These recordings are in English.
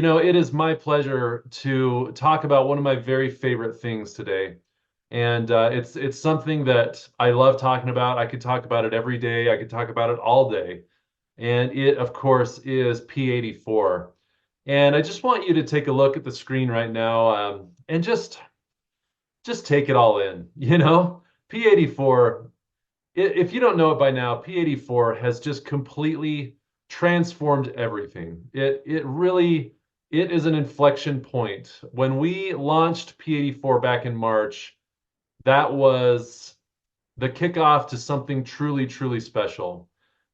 It is my pleasure to talk about one of my very favorite things today. And it's something that I love talking about. I could talk about it every day. I could talk about it all day. And it, of course, is P84. And I just want you to take a look at the screen right now, and just take it all in. P84, if you don't know it by now, P84 has just completely transformed everything. It is an inflection point. When we launched P84 back in March, that was the kickoff to something truly, truly special.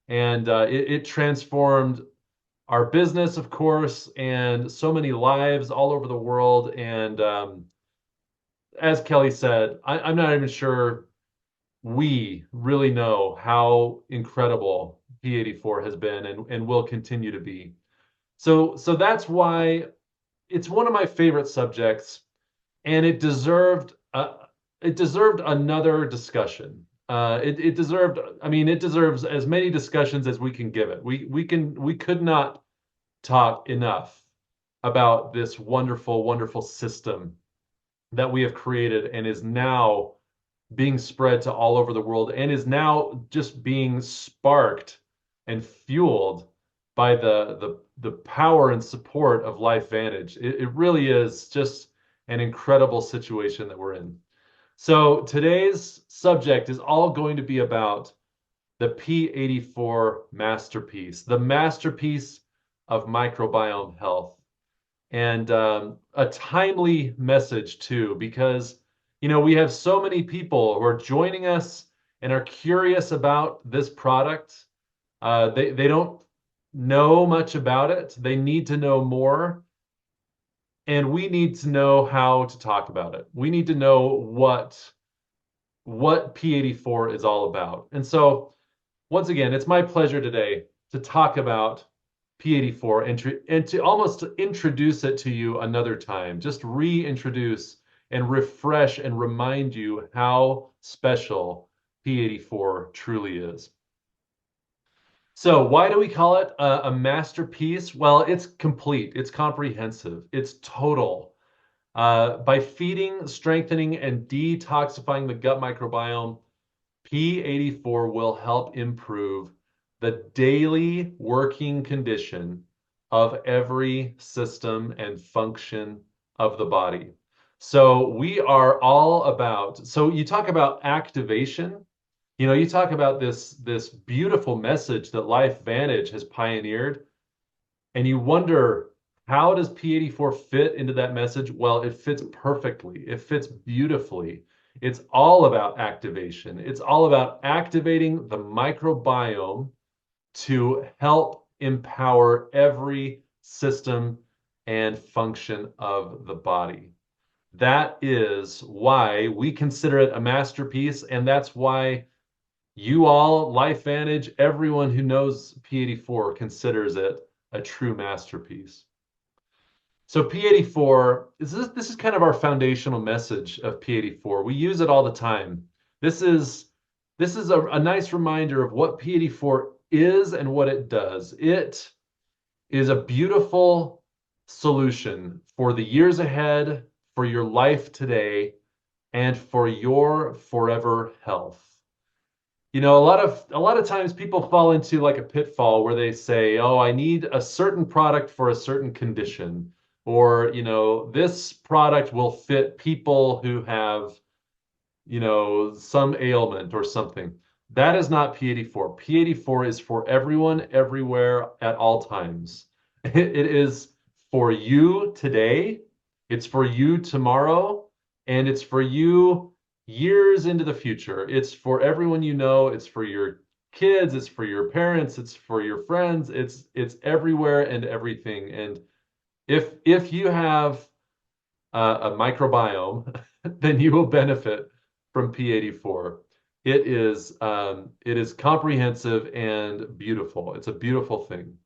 And it transformed our business, of course, and so many lives all over the world. And as Kelly said, I'm not even sure we really know how incredible P84 has been and will continue to be. So that's why it's one of my favorite subjects, and it deserved another discussion. It deserves as many discussions as we can give it. We could not talk enough about this wonderful, wonderful system that we have created and is now being spread to all over the world and is now just being sparked and fueled by the power and support of LifeVantage. It really is just an incredible situation that we're in. So today's subject is all going to be about the P84 masterpiece, the masterpiece of microbiome health. And a timely message too, because we have so many people who are joining us and are curious about this product. They don't know much about it. They need to know more, and we need to know how to talk about it. We need to know what P84 is all about. And so, once again, it's my pleasure today to talk about P84 and to almost introduce it to you another time, just reintroduce and refresh and remind you how special P84 truly is. So, why do we call it a masterpiece? Well, it's complete, it's comprehensive, it's total. By feeding, strengthening, and detoxifying the gut microbiome, P84 will help improve the daily working condition of every system and function of the body. So we are all about, so you talk about activation, you talk about this beautiful message that LifeVantage has pioneered, and you wonder, how does P84 fit into that message? Well, it fits perfectly. It fits beautifully. It's all about activation. It's all about activating the microbiome to help empower every system and function of the body. That is why we consider it a masterpiece, and that's why you all, LifeVantage, everyone who knows P84 considers it a true masterpiece. So P84, this is kind of our foundational message of P84. We use it all the time. This is a nice reminder of what P84 is and what it does. It is a beautiful solution for the years ahead, for your life today, and for your forever health. A lot of times people fall into like a pitfall where they say, "Oh, I need a certain product for a certain condition," or, this product will fit people who have, some ailment or something. That is not P84. P84 is for everyone, everywhere, at all times. It is for you today, it's for you tomorrow, and it's for you years into the future. It's for everyone you know, it's for your kids, it's for your parents, it's for your friends, it's everywhere and everything. And if you have a microbiome, then you will benefit from P84. It is comprehensive and beautiful. It's a beautiful thing.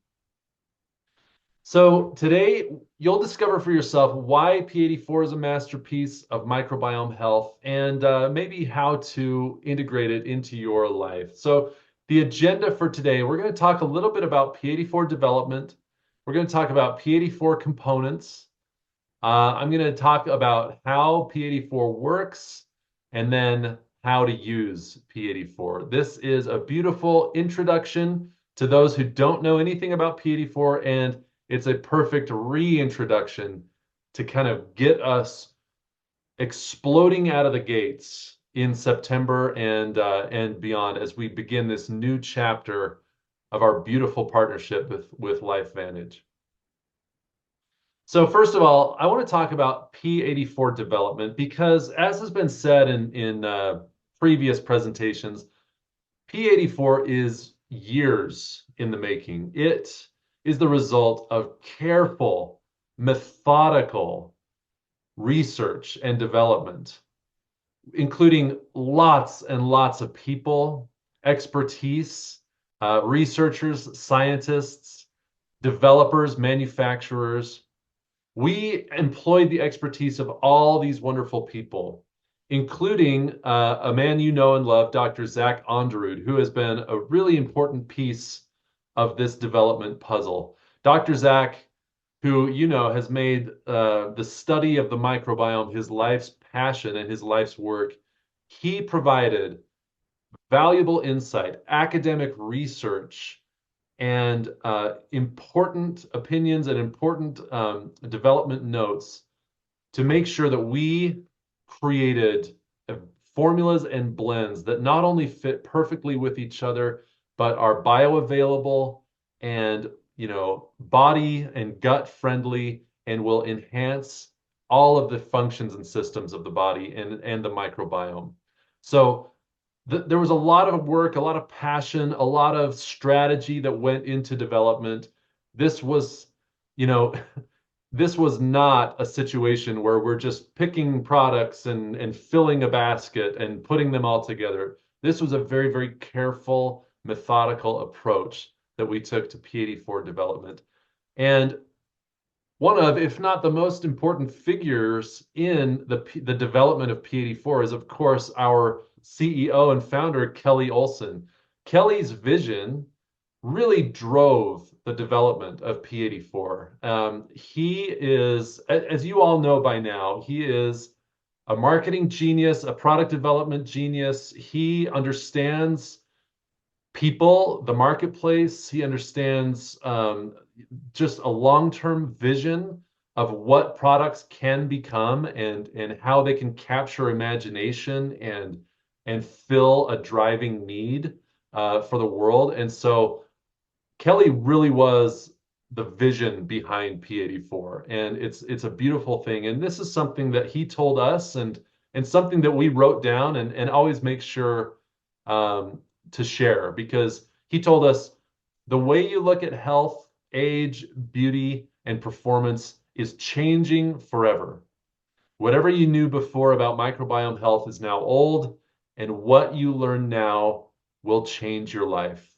So today you'll discover for yourself why P84 is a masterpiece of microbiome health and maybe how to integrate it into your life. So the agenda for today, we're going to talk a little bit about P84 development. We're going to talk about P84 components. I'm going to talk about how P84 works and then how to use P84. This is a beautiful introduction to those who don't know anything about P84, and it's a perfect reintroduction to kind of get us exploding out of the gates in September and beyond as we begin this new chapter of our beautiful partnership with LifeVantage. So first of all, I want to talk about P84 development because, as has been said in previous presentations, P84 is years in the making. It is the result of careful, methodical research and development, including lots and lots of people, expertise, researchers, scientists, developers, manufacturers. We employed the expertise of all these wonderful people, including a man you know and love, Dr. Zach Onderud, who has been a really important piece of this development puzzle. Dr. Zach, who you know has made the study of the microbiome his life's passion and his life's work, he provided valuable insight, academic research, and important opinions and important development notes to make sure that we created formulas and blends that not only fit perfectly with each other, but are bioavailable and body and gut friendly and will enhance all of the functions and systems of the body and the microbiome. So there was a lot of work, a lot of passion, a lot of strategy that went into development. This was, you know, this was not a situation where we're just picking products and filling a basket and putting them all together. This was a very, very careful, methodical approach that we took to P84 development. And one of, if not the most important figures in the development of P84 is, of course, our CEO and founder, Kelly Olson. Kelly's vision really drove the development of P84. He is, as you all know by now, he is a marketing genius, a product development genius. He understands people, the marketplace. He understands just a long-term vision of what products can become and how they can capture imagination and fill a driving need for the world. And so Kelly really was the vision behind P84, and it's a beautiful thing. And this is something that he told us, and something that we wrote down and always make sure to share, because he told us the way you look at health, age, beauty, and performance is changing forever. Whatever you knew before about microbiome health is now old, and what you learn now will change your life.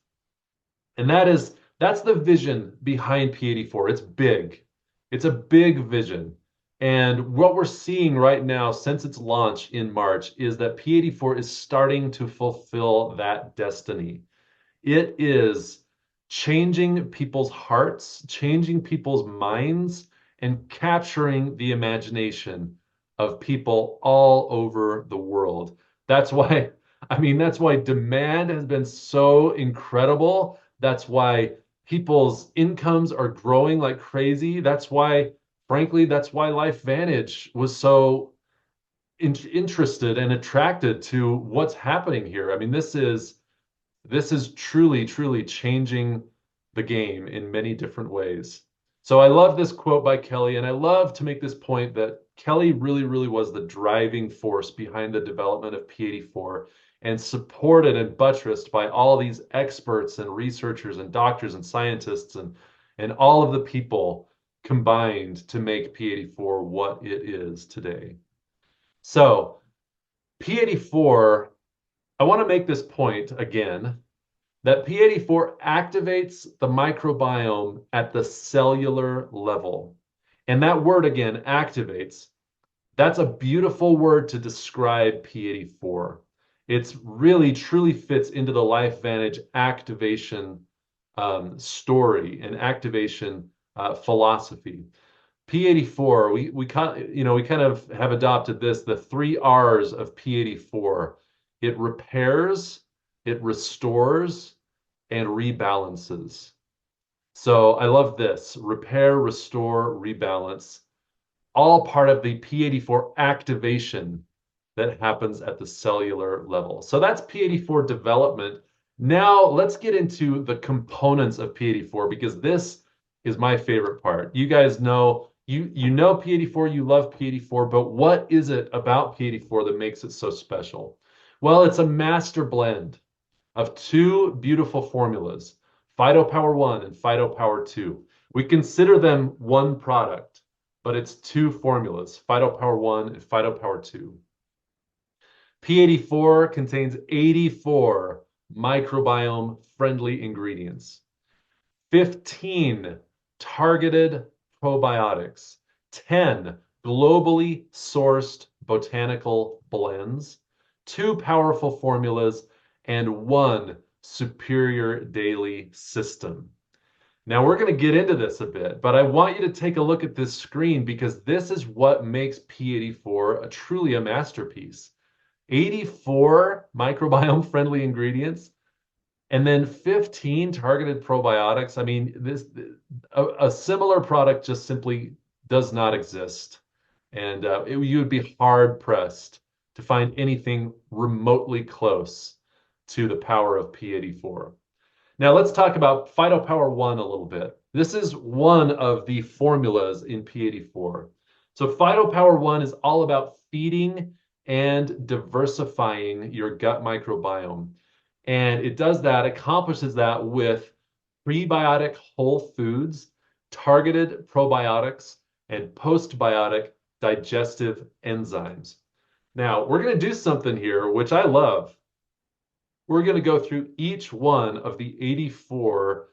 And that's the vision behind P84. It's big. It's a big vision. And what we're seeing right now since its launch in March is that P84 is starting to fulfill that destiny. It is changing people's hearts, changing people's minds, and capturing the imagination of people all over the world. That's why, that's why demand has been so incredible. That's why people's incomes are growing like crazy. That's why, frankly, that's why LifeVantage was so interested and attracted to what's happening here. This is truly, truly changing the game in many different ways. So I love this quote by Kelly, and I love to make this point that Kelly really, really was the driving force behind the development of P84, and supported and buttressed by all these experts and researchers and doctors and scientists and all of the people combined to make P84 what it is today. So P84, I want to make this point again, that P84 activates the microbiome at the cellular level. And that word again, activates, that's a beautiful word to describe P84. It's really truly fits into the LifeVantage activation story and activation philosophy. P84, we kind of have adopted this, the three R's of P84. It repairs, it restores, and rebalances. So I love this: repair, restore, rebalance, all part of the P84 activation that happens at the cellular level. So that's P84 development. Now let's get into the components of P84 because this is my favorite part. You guys know you know P84, you love P84, but what is it about P84 that makes it so special? Well, it's a master blend of two beautiful formulas, Phytopower 1 and Phytopower 2. We consider them one product, but it's two formulas, Phytopower 1 and Phytopower 2. P84 contains 84 microbiome friendly ingredients, 15 targeted probiotics, 10 globally sourced botanical blends, two powerful formulas, and one superior daily system. Now we're going to get into this a bit, but I want you to take a look at this screen because this is what makes P84 truly a masterpiece. 84 microbiome friendly ingredients and then 15 targeted probiotics. I mean, a similar product just simply does not exist. And you would be hard pressed to find anything remotely close to the power of P84. Now let's talk about Phytopower 1 a little bit. This is one of the formulas in P84. So Phytopower 1 is all about feeding and diversifying your gut microbiome. And it does that, accomplishes that with prebiotic whole foods, targeted probiotics, and postbiotic digestive enzymes. Now, we're going to do something here, which I love. We're going to go through each one of the 84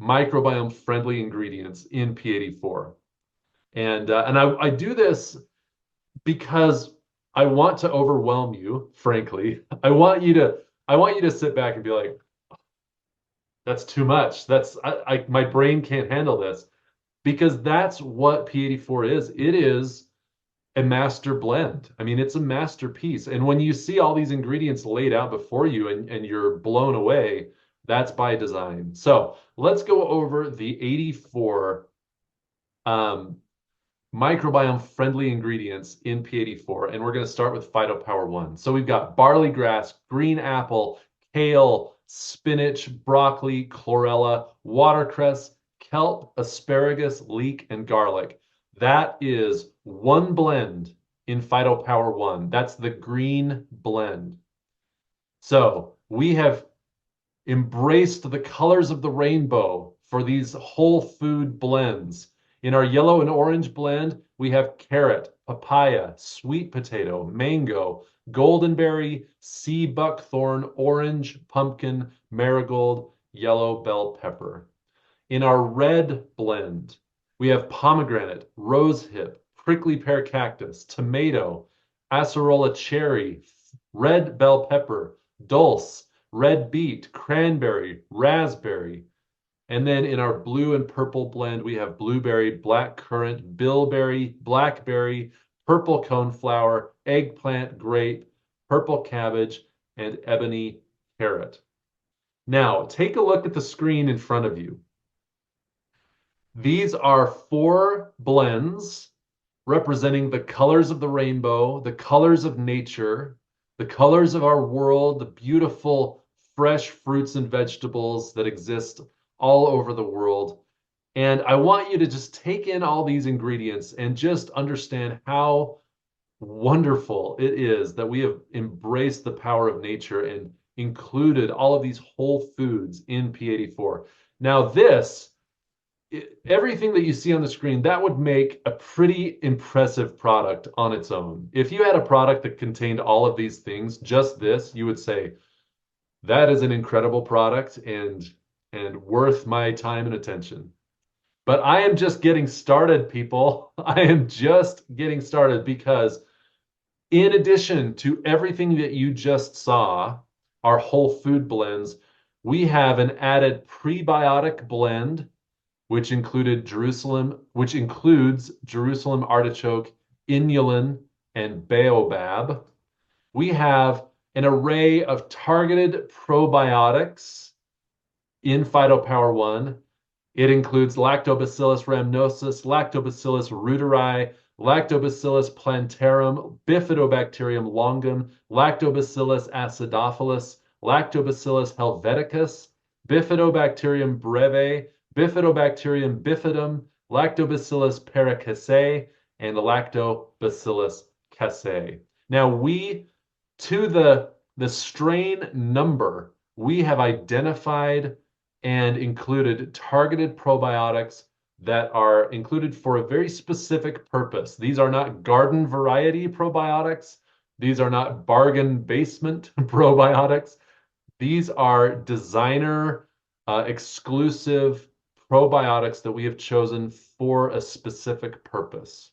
microbiome friendly ingredients in P84. And I do this because I want to overwhelm you, frankly. I want you to sit back and be like, that's too much. My brain can't handle this because that's what P84 is. It is a master blend. I mean, it's a masterpiece. And when you see all these ingredients laid out before you and you're blown away, that's by design. So let's go over the 84 microbiome friendly ingredients in P84. And we're going to start with Phytopower 1. So we've got barley grass, green apple, kale, spinach, broccoli, chlorella, watercress, kelp, asparagus, leek, and garlic. That is one blend in Phytopower 1. That's the green blend. So we have embraced the colors of the rainbow for these whole food blends. In our yellow and orange blend, we have carrot, papaya, sweet potato, mango, goldenberry, sea buckthorn, orange, pumpkin, marigold, yellow bell pepper. In our red blend, we have pomegranate, rosehip, prickly pear cactus, tomato, acerola cherry, red bell pepper, dulse, red beet, cranberry, raspberry. And then in our blue and purple blend, we have blueberry, blackcurrant, bilberry, blackberry, purple coneflower, eggplant, grape, purple cabbage, and ebony carrot. Now, take a look at the screen in front of you. These are four blends representing the colors of the rainbow, the colors of nature, the colors of our world, the beautiful fresh fruits and vegetables that exist all over the world. And I want you to just take in all these ingredients and just understand how wonderful it is that we have embraced the power of nature and included all of these whole foods in P84. Now, everything that you see on the screen, that would make a pretty impressive product on its own. If you had a product that contained all of these things, just this, you would say, that is an incredible product and worth my time and attention. But I am just getting started, people. I am just getting started because in addition to everything that you just saw, our whole food blends, we have an added prebiotic blend which includes Jerusalem artichoke, inulin, and baobab. We have an array of targeted probiotics in Phytopower 1. It includes Lactobacillus rhamnosus, Lactobacillus reuteri, Lactobacillus plantarum, Bifidobacterium longum, Lactobacillus acidophilus, Lactobacillus helveticus, Bifidobacterium breve, Bifidobacterium bifidum, Lactobacillus paracasei, and Lactobacillus casei. Now to the strain number, we have identified and included targeted probiotics that are included for a very specific purpose. These are not garden variety probiotics. These are not bargain basement probiotics. These are designer exclusive probiotics that we have chosen for a specific purpose.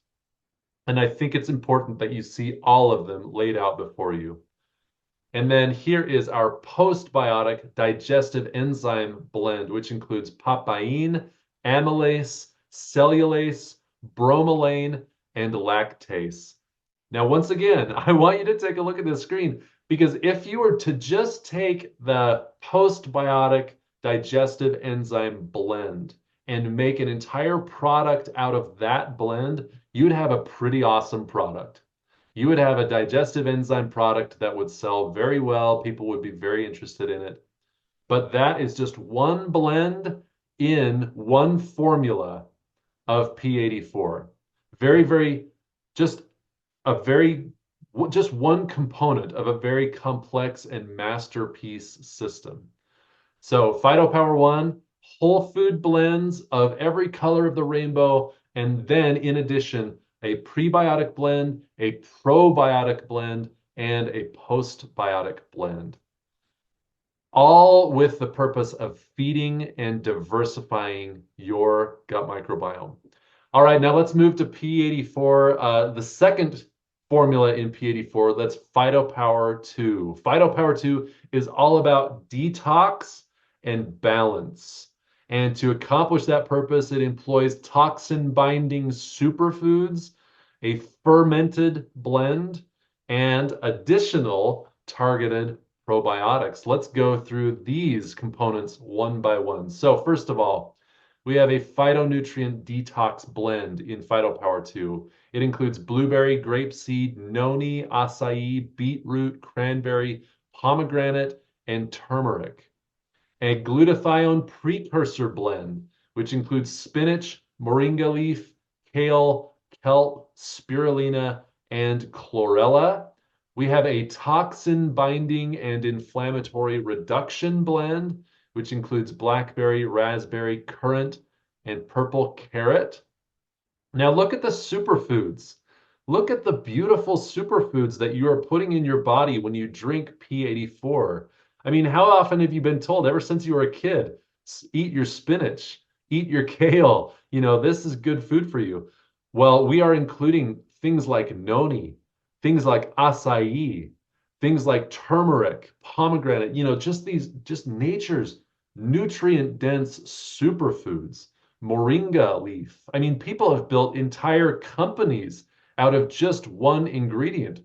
And I think it's important that you see all of them laid out before you. And then here is our postbiotic digestive enzyme blend, which includes papain, amylase, cellulase, bromelain, and lactase. Now, once again, I want you to take a look at this screen because if you were to just take the postbiotic digestive enzyme blend and make an entire product out of that blend, you'd have a pretty awesome product. You would have a digestive enzyme product that would sell very well. People would be very interested in it. But that is just one blend in one formula of P84. Very, very, just very, just one component of a very complex and masterpiece system. So Phytopower 1, whole food blends of every color of the rainbow, and then in addition, a prebiotic blend, a probiotic blend, and a postbiotic blend, all with the purpose of feeding and diversifying your gut microbiome. All right, now let's move to P84, the second formula in P84. That's Phytopower 2. Phytopower 2 is all about detox and balance. And to accomplish that purpose, it employs toxin-binding superfoods, a fermented blend, and additional targeted probiotics. Let's go through these components one by one. So first of all, we have a phytonutrient detox blend in Phytopower 2. It includes blueberry, grapeseed, noni, acai, beetroot, cranberry, pomegranate, and turmeric. A glutathione precursor blend, which includes spinach, moringa leaf, kale, kelp, spirulina, and chlorella. We have a toxin binding and inflammatory reduction blend, which includes blackberry, raspberry, currant, and purple carrot. Now look at the superfoods. Look at the beautiful superfoods that you are putting in your body when you drink P84. I mean, how often have you been told ever since you were a kid, eat your spinach, eat your kale, this is good food for you. Well, we are including things like noni, things like acai, things like turmeric, pomegranate, just nature's nutrient dense superfoods, moringa leaf. I mean, people have built entire companies out of just one ingredient,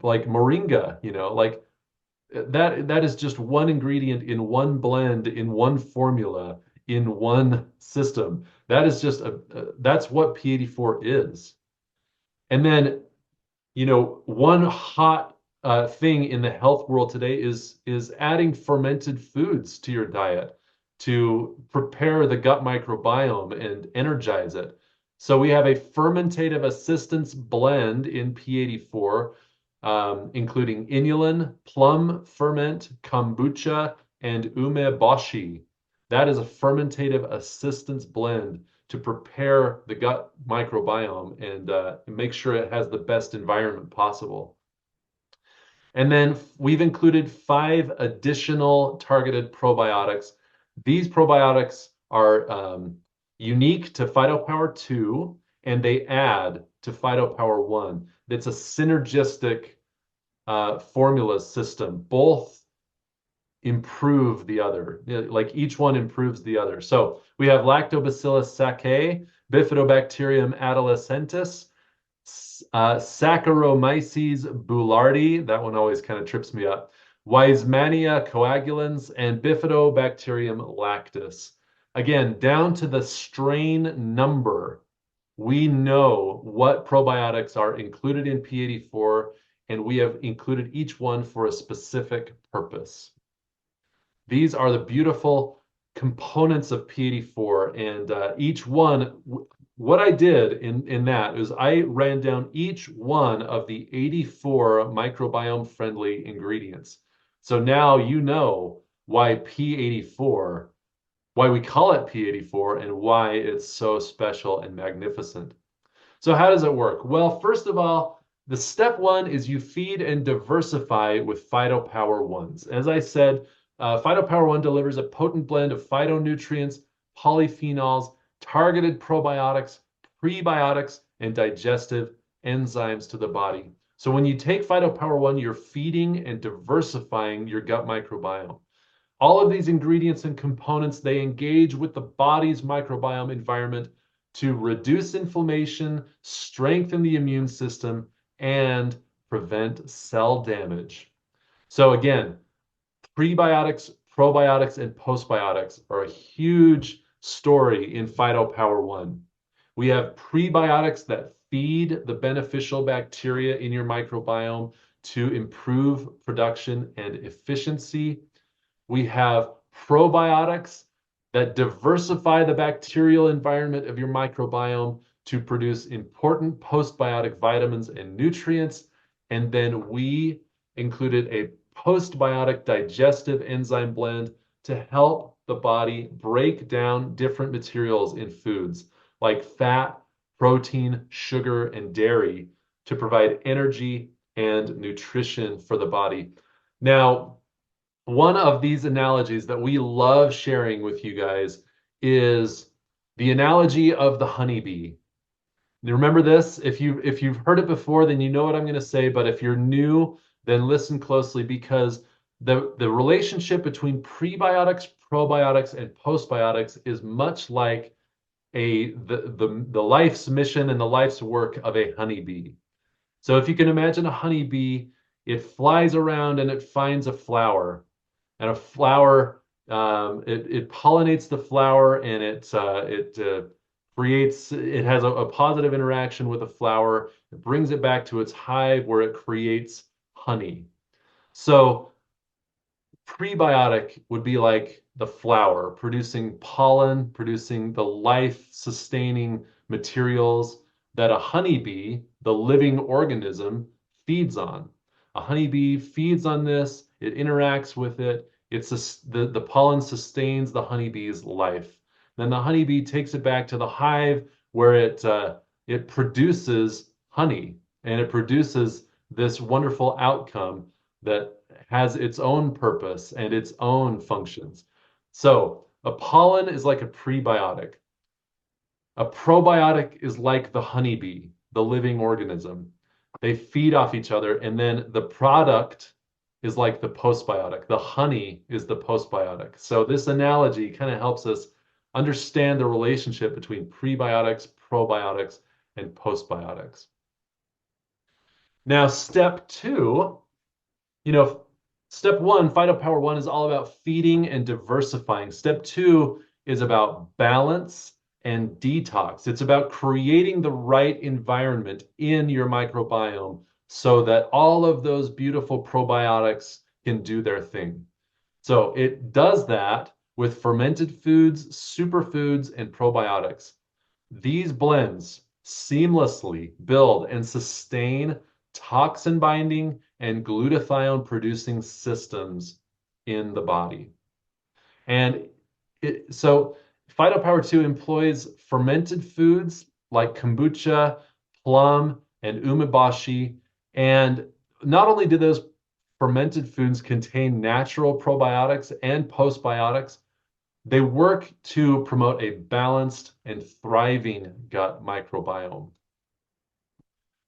like moringa, like that is just one ingredient in one blend, in one formula, in one system. That is just that's what P84 is. And then one hot thing in the health world today is adding fermented foods to your diet to prepare the gut microbiome and energize it. So we have a fermentative assistance blend in P84, including inulin, plum ferment, kombucha, and umeboshi. That is a fermentative assistance blend to prepare the gut microbiome and make sure it has the best environment possible. And then we've included 5 additional targeted probiotics. These probiotics are unique to Phytopower 2, and they add to Phytopower 1. It's a synergistic formula system. Both improve the other. Like each one improves the other. So we have Lactobacillus sakei, Bifidobacterium adolescentis, Saccharomyces boulardii. That one always kind of trips me up. Weizmannia coagulans and Bifidobacterium lactis. Again, down to the strain number, we know what probiotics are included in P84, and we have included each one for a specific purpose. These are the beautiful components of P84, and each one, what I did in that is I ran down each one of the 84 microbiome friendly ingredients. So now you know why P84, why we call it P84, and why it's so special and magnificent. So how does it work? Well, first of all, the step one is you feed and diversify with PhytoPower 1s. As I said, PhytoPower 1 delivers a potent blend of phytonutrients, polyphenols, targeted probiotics, prebiotics, and digestive enzymes to the body. So when you take PhytoPower 1, you're feeding and diversifying your gut microbiome. All of these ingredients and components, they engage with the body's microbiome environment to reduce inflammation, strengthen the immune system, and prevent cell damage. So again, prebiotics, probiotics, and postbiotics are a huge story in PhytoPower 1. We have prebiotics that feed the beneficial bacteria in your microbiome to improve production and efficiency. We have probiotics that diversify the bacterial environment of your microbiome to produce important postbiotic vitamins and nutrients. And then we included a postbiotic digestive enzyme blend to help the body break down different materials in foods like fat, protein, sugar, and dairy to provide energy and nutrition for the body. Now, one of these analogies that we love sharing with you guys is the analogy of the honeybee. You remember this? If you've heard it before, then you know what I'm going to say. But if you're new, then listen closely, because the relationship between prebiotics, probiotics, and postbiotics is much like the life's mission and the life's work of a honeybee. So if you can imagine a honeybee, it flies around and it finds a flower, and a flower, it pollinates the flower, and it has a positive interaction with the flower. It brings it back to its hive where it creates honey. So prebiotic would be like the flower producing pollen, producing the life-sustaining materials that a honeybee, the living organism, feeds on. A honeybee feeds on this, it interacts with it, the pollen sustains the honeybee's life. Then the honeybee takes it back to the hive where it produces honey, and it produces this wonderful outcome that has its own purpose and its own functions. So a pollen is like a prebiotic. A probiotic is like the honeybee, the living organism. They feed off each other, and then the product is like the postbiotic. The honey is the postbiotic. So this analogy kind of helps us understand the relationship between prebiotics, probiotics, and postbiotics. Now, step two, you know, step one, PhytoPower 1 is all about feeding and diversifying. Step two is about balance and detox. It's about creating the right environment in your microbiome so that all of those beautiful probiotics can do their thing. So it does that with fermented foods, superfoods, and probiotics. These blends seamlessly build and sustain toxin binding and glutathione producing systems in the body. And so PhytoPower 2 employs fermented foods like kombucha, plum, and umeboshi. And not only do those fermented foods contain natural probiotics and postbiotics, they work to promote a balanced and thriving gut microbiome.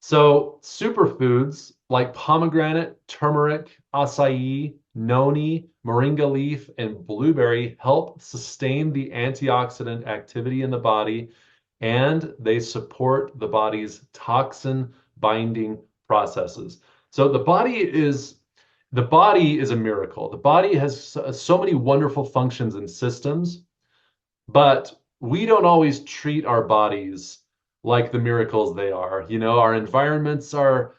So superfoods like pomegranate, turmeric, acai, noni, moringa leaf, and blueberry help sustain the antioxidant activity in the body, and they support the body's toxin binding processes. So the body is a miracle. The body has so many wonderful functions and systems, but we don't always treat our bodies like the miracles they are. Our environments are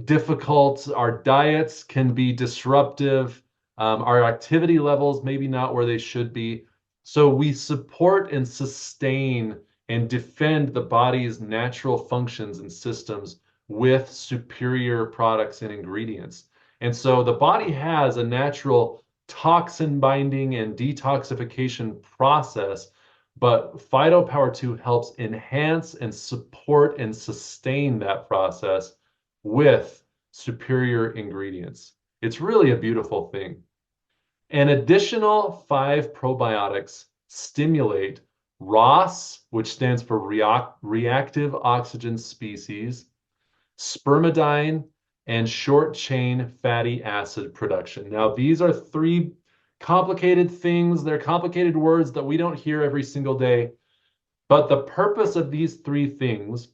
difficult, our diets can be disruptive, our activity levels maybe not where they should be. So we support and sustain and defend the body's natural functions and systems with superior products and ingredients. And so the body has a natural toxin binding and detoxification process, but Phytopower 2 helps enhance and support and sustain that process with superior ingredients. It's really a beautiful thing. An additional 5 probiotics stimulate ROS, which stands for reactive oxygen species, spermidine, and short chain fatty acid production. Now, these are 3 complicated things. They're complicated words that we don't hear every single day. But the purpose of these 3 things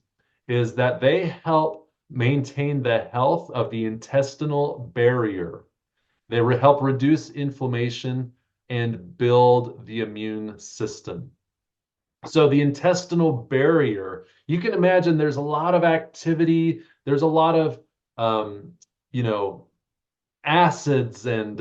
is that they help maintain the health of the intestinal barrier. They help reduce inflammation and build the immune system. So the intestinal barrier, you can imagine there's a lot of activity, there's a lot of um, you know, acids and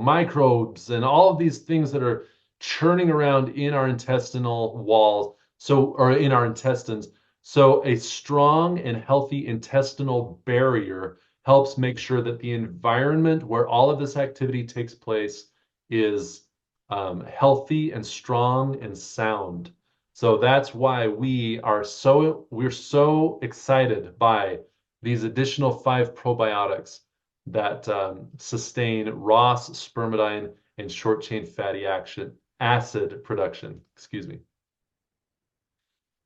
microbes and all of these things that are churning around in our intestinal walls, or in our intestines. So a strong and healthy intestinal barrier helps make sure that the environment where all of this activity takes place is healthy and strong and sound. So that's why we're so excited by these additional 5 probiotics that sustain ROS, spermidine, and short chain fatty acid production. Excuse me.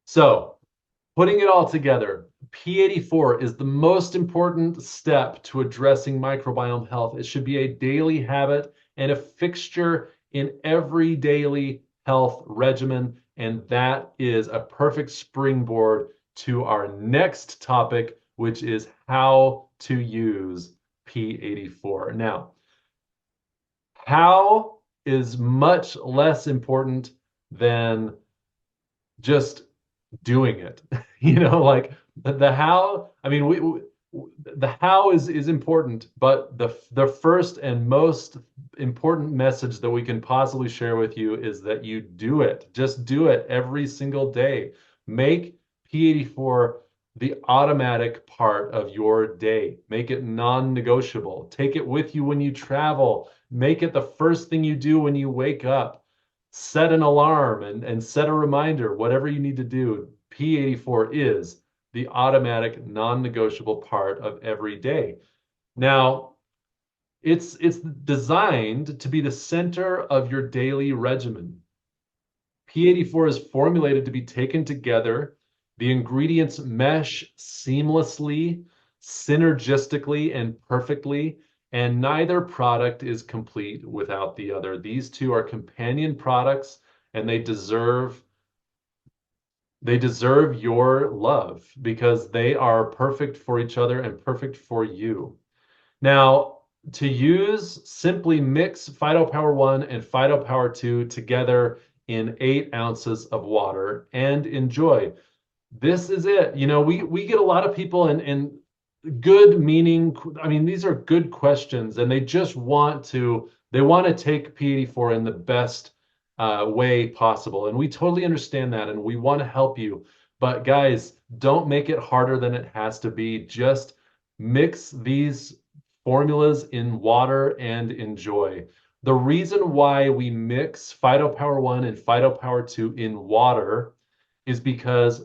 So, putting it all together, P84 is the most important step to addressing microbiome health. It should be a daily habit and a fixture in every daily health regimen. And that is a perfect springboard to our next topic, which is how to use P84. Now, how is much less important than just doing it. Like the how, I mean, the how is important, but the first and most important message that we can possibly share with you is that you do it. Just do it every single day. Make P84 the automatic part of your day. Make it non-negotiable. Take it with you when you travel. Make it the first thing you do when you wake up. Set an alarm and set a reminder, whatever you need to do. P84 is the automatic non-negotiable part of every day. Now, it's designed to be the center of your daily regimen. P84 is formulated to be taken together. The ingredients mesh seamlessly, synergistically, and perfectly, and neither product is complete without the other. These 2 are companion products, and they deserve your love because they are perfect for each other and perfect for you. Now, to use, simply mix Phytopower 1 and Phytopower 2 together in 8 ounces of water and enjoy. This is it. We get a lot of people in good meaning. I mean, these are good questions, and they want to take P84 in the best way possible. And we totally understand that, and we want to help you. But guys, don't make it harder than it has to be. Just mix these formulas in water and enjoy. The reason why we mix Phytopower 1 and Phytopower 2 in water is because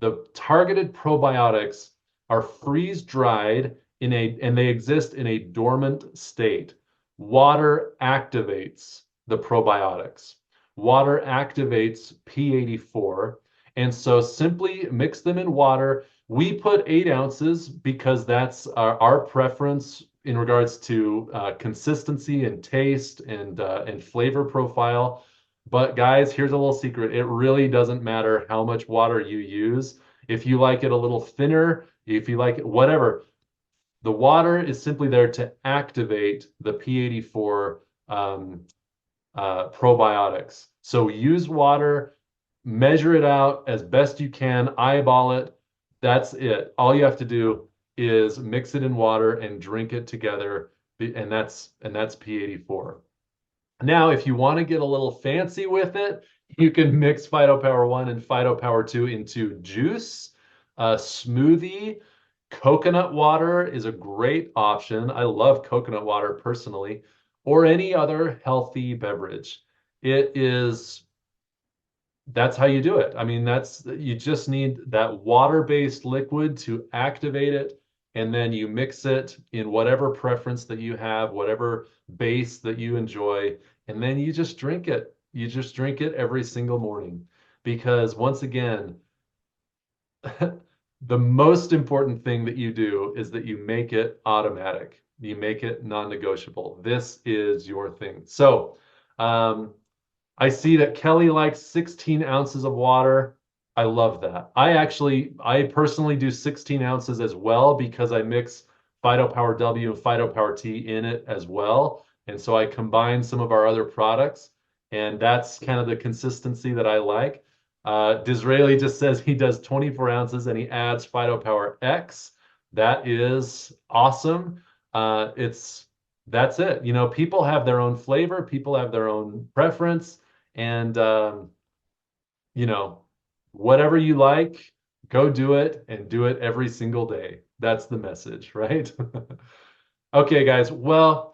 the targeted probiotics are freeze-dried and they exist in a dormant state. Water activates the probiotics. Water activates P84, And so simply mix them in water. We put 8 ounces because that's our preference in regards to consistency and taste and flavor profile. But guys, here's a little secret. It really doesn't matter how much water you use. If you like it a little thinner, if you like it, whatever, the water is simply there to activate the P84 probiotics. So use water, measure it out as best you can, eyeball it. That's it. All you have to do is mix it in water and drink it together, and that's P84. Now, if you want to get a little fancy with it, you can mix Phytopower 1 and Phytopower 2 into juice, smoothie. Coconut water is a great option. I love coconut water personally, or any other healthy beverage. It is That's how you do it. I mean, that's you just need that water-based liquid to activate it, and then you mix it in whatever preference that you have, whatever base that you enjoy, and then you just drink it. You just drink it every single morning. Because once again, the most important thing that you do is that you make it automatic. You make it non-negotiable. This is your thing. So, I see that Kelly likes 16 ounces of water. I love that. I personally do 16 ounces as well because I mix Phytopower W and Phytopower T in it as well. And so I combine some of our other products, and that's kind of the consistency that I like. Disraeli just says he does 24 ounces and he adds Phytopower X. That is awesome. That's it. You know, people have their own flavor, people have their own preference. And you know, whatever you like, go do it and do it every single day. That's the message, right? Okay, guys. Well,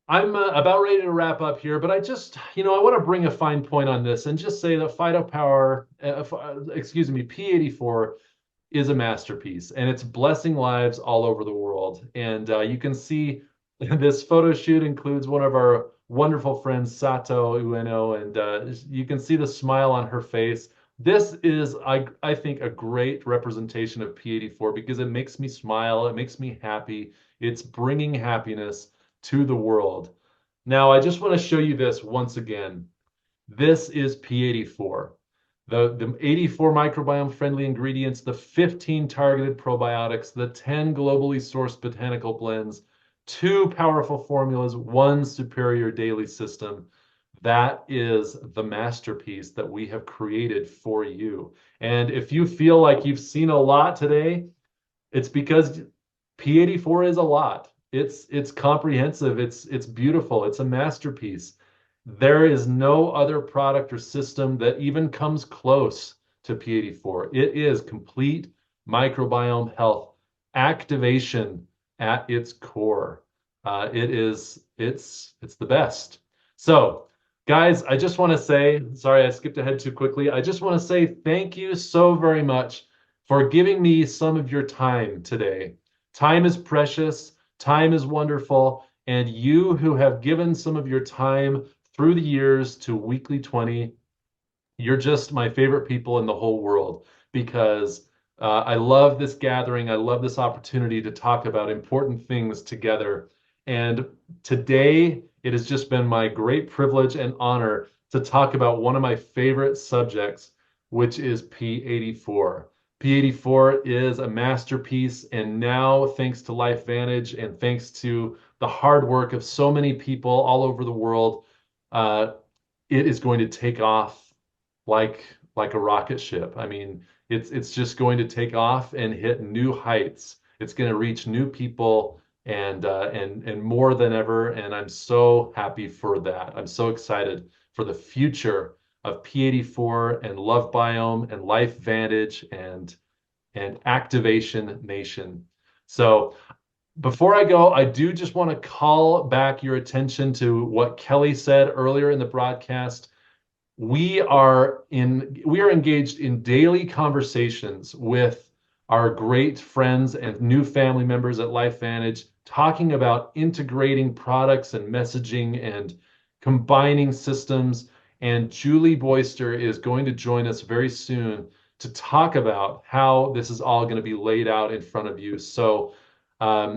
I'm about ready to wrap up here, but I want to bring a fine point on this and just say that Phytopower, excuse me, P84 is a masterpiece and it's blessing lives all over the world. And you can see this photo shoot includes one of our wonderful friends, Sato Ueno, and you can see the smile on her face. This is, I think, a great representation of P84 because it makes me smile, it makes me happy. It's bringing happiness to the world. Now, I just want to show you this once again. This is P84. The 84 microbiome friendly ingredients, the 15 targeted probiotics, the 10 globally sourced botanical blends, 2 powerful formulas, 1 superior daily system. That is the masterpiece that we have created for you. And if you feel like you've seen a lot today, it's because P84 is a lot. It's comprehensive. It's beautiful. It's a masterpiece. There is no other product or system that even comes close to P84. It is complete microbiome health activation at its core. It's the best. So, guys, I just want to say, sorry, I skipped ahead too quickly. I just want to say thank you so very much for giving me some of your time today. Time is precious, time is wonderful, and you who have given some of your time through the years to Weekly 20, you're just my favorite people in the whole world because I love this gathering. I love this opportunity to talk about important things together. And today, it has just been my great privilege and honor to talk about one of my favorite subjects, which is P84. P84 is a masterpiece, and now, thanks to LifeVantage and thanks to the hard work of so many people all over the world, uh, it is going to take off like like a rocket ship. I mean, it's just going to take off and hit new heights. It's going to reach new people and more than ever. And I'm so happy for that. I'm so excited for the future of P84 and LoveBiome and LifeVantage and Activation Nation. So before I go, I do just want to call back your attention to what Kelly said earlier in the broadcast. We are engaged in daily conversations with our great friends and new family members at LifeVantage, talking about integrating products and messaging and combining systems. And Julie Boyster is going to join us very soon to talk about how this is all going to be laid out in front of you. So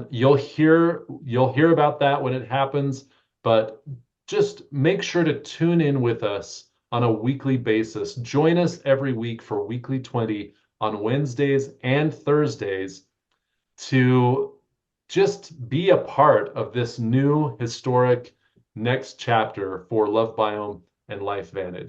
you'll hear about that when it happens, but just make sure to tune in with us on a weekly basis. Join us every week for Weekly 20 on Wednesdays and Thursdays to just be a part of this new historic next chapter for LoveBiome and LifeVantage.